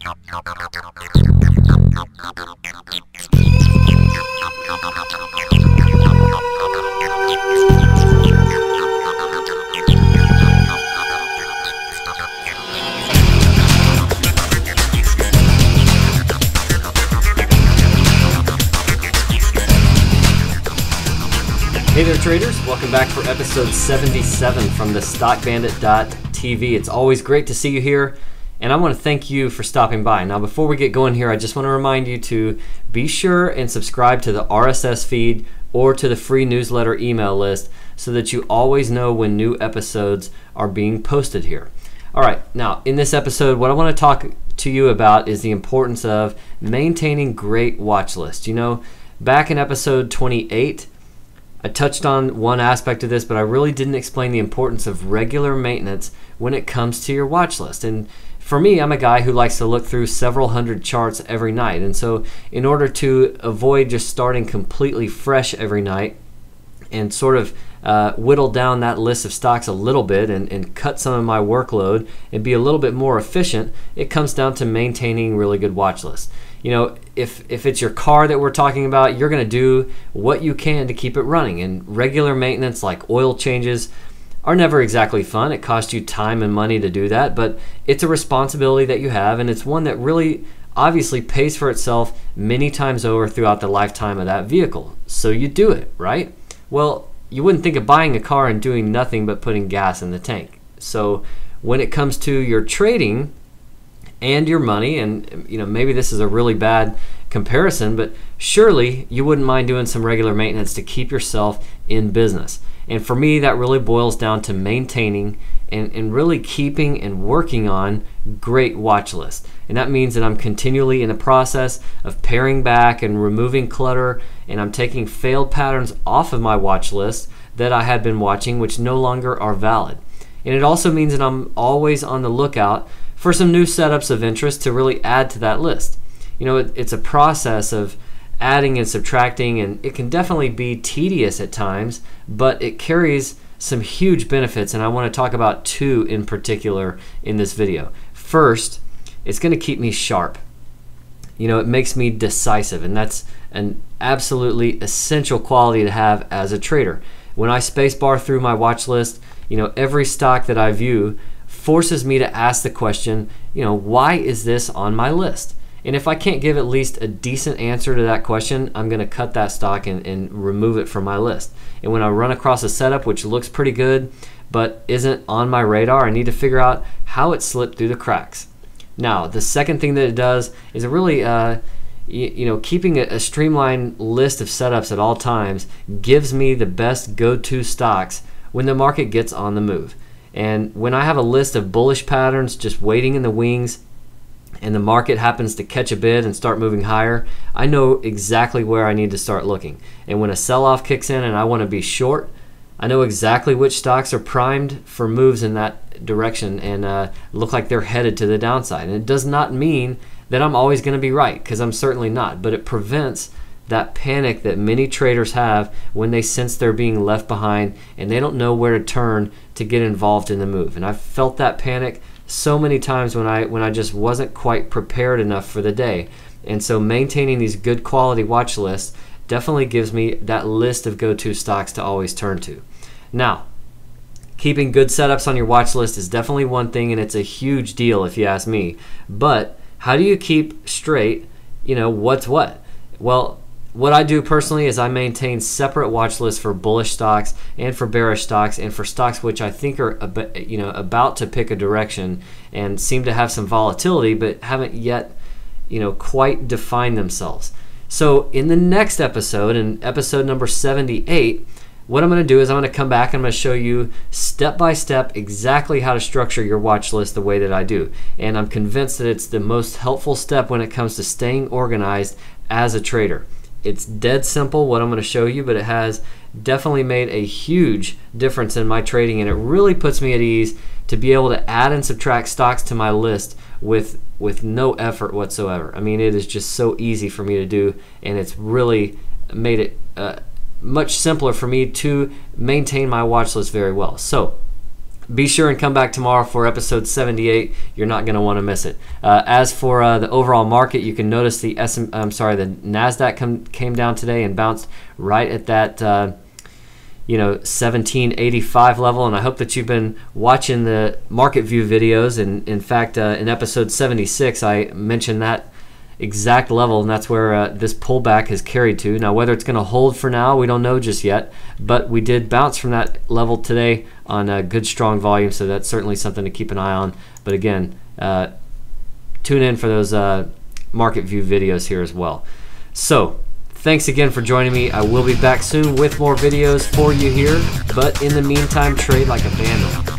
Hey there traders, welcome back for episode 77 from the StockBandit.tv. It's always great to see you here, and I want to thank you for stopping by. Now before we get going here, I just want to remind you to be sure and subscribe to the RSS feed or to the free newsletter email list so that you always know when new episodes are being posted here. Alright, now in this episode, what I want to talk to you about is the importance of maintaining great watch lists. You know, back in episode 28, I touched on one aspect of this, but I really didn't explain the importance of regular maintenance when it comes to your watch list. And for me, I'm a guy who likes to look through several hundred charts every night. And so in order to avoid just starting completely fresh every night and sort of whittle down that list of stocks a little bit and cut some of my workload and be a little bit more efficient, it comes down to maintaining really good watch lists. You know, if it's your car that we're talking about, you're going to do what you can to keep it running. And regular maintenance like oil changes are never exactly fun. It costs you time and money to do that, but it's a responsibility that you have, and it's one that really obviously pays for itself many times over throughout the lifetime of that vehicle. So you do it, right? Well, you wouldn't think of buying a car and doing nothing but putting gas in the tank. So when it comes to your trading and your money, and you know, maybe this is a really bad comparison, but surely you wouldn't mind doing some regular maintenance to keep yourself in business. And for me, that really boils down to maintaining and really keeping and working on great watch lists. And that means that I'm continually in the process of paring back and removing clutter, and I'm taking failed patterns off of my watch list that I had been watching which no longer are valid. And it also means that I'm always on the lookout for some new setups of interest to really add to that list. You know, it's a process of adding and subtracting, and it can definitely be tedious at times, but it carries some huge benefits, and I want to talk about two in particular in this video. First, it's going to keep me sharp. You know, it makes me decisive, and that's an absolutely essential quality to have as a trader. When I spacebar through my watch list, you know, every stock that I view forces me to ask the question, you know, why is this on my list? And if I can't give at least a decent answer to that question, I'm going to cut that stock and remove it from my list. And when I run across a setup which looks pretty good but isn't on my radar, I need to figure out how it slipped through the cracks. Now, the second thing that it does is it really, you know, keeping a streamlined list of setups at all times gives me the best go-to stocks when the market gets on the move. And when I have a list of bullish patterns just waiting in the wings and the market happens to catch a bid and start moving higher, I know exactly where I need to start looking. And when a sell-off kicks in and I want to be short, I know exactly which stocks are primed for moves in that direction and look like they're headed to the downside. And it does not mean that I'm always going to be right, because I'm certainly not, but it prevents that panic that many traders have when they sense they're being left behind and they don't know where to turn to get involved in the move. And I've felt that panic so many times when I just wasn't quite prepared enough for the day. And so maintaining these good quality watch lists definitely gives me that list of go-to stocks to always turn to. Now, keeping good setups on your watch list is definitely one thing, and it's a huge deal if you ask me. But how do you keep straight, you know, what's what? Well, what I do personally is I maintain separate watch lists for bullish stocks and for bearish stocks, and for stocks which I think are about to pick a direction and seem to have some volatility but haven't yet, you know, quite defined themselves. So in the next episode, in episode number 78, what I'm going to do is I'm going to come back and I'm going to show you step by step exactly how to structure your watch list the way that I do. And I'm convinced that it's the most helpful step when it comes to staying organized as a trader. It's dead simple what I'm going to show you, but it has definitely made a huge difference in my trading, and it really puts me at ease to be able to add and subtract stocks to my list with no effort whatsoever. I mean, it is just so easy for me to do, and it's really made it much simpler for me to maintain my watch list very well. So be sure and come back tomorrow for episode 78. You're not going to want to miss it. As for the overall market, you can notice the NASDAQ came down today and bounced right at that 1785 level, and I hope that you've been watching the market view videos. And in fact, in episode 76, I mentioned that exact level, and that's where this pullback has carried to. Now, whether it's going to hold for now, we don't know just yet, but we did bounce from that level today on a good strong volume, so that's certainly something to keep an eye on. But again, tune in for those market view videos here as well. So thanks again for joining me. I will be back soon with more videos for you here, but in the meantime, trade like a vandal.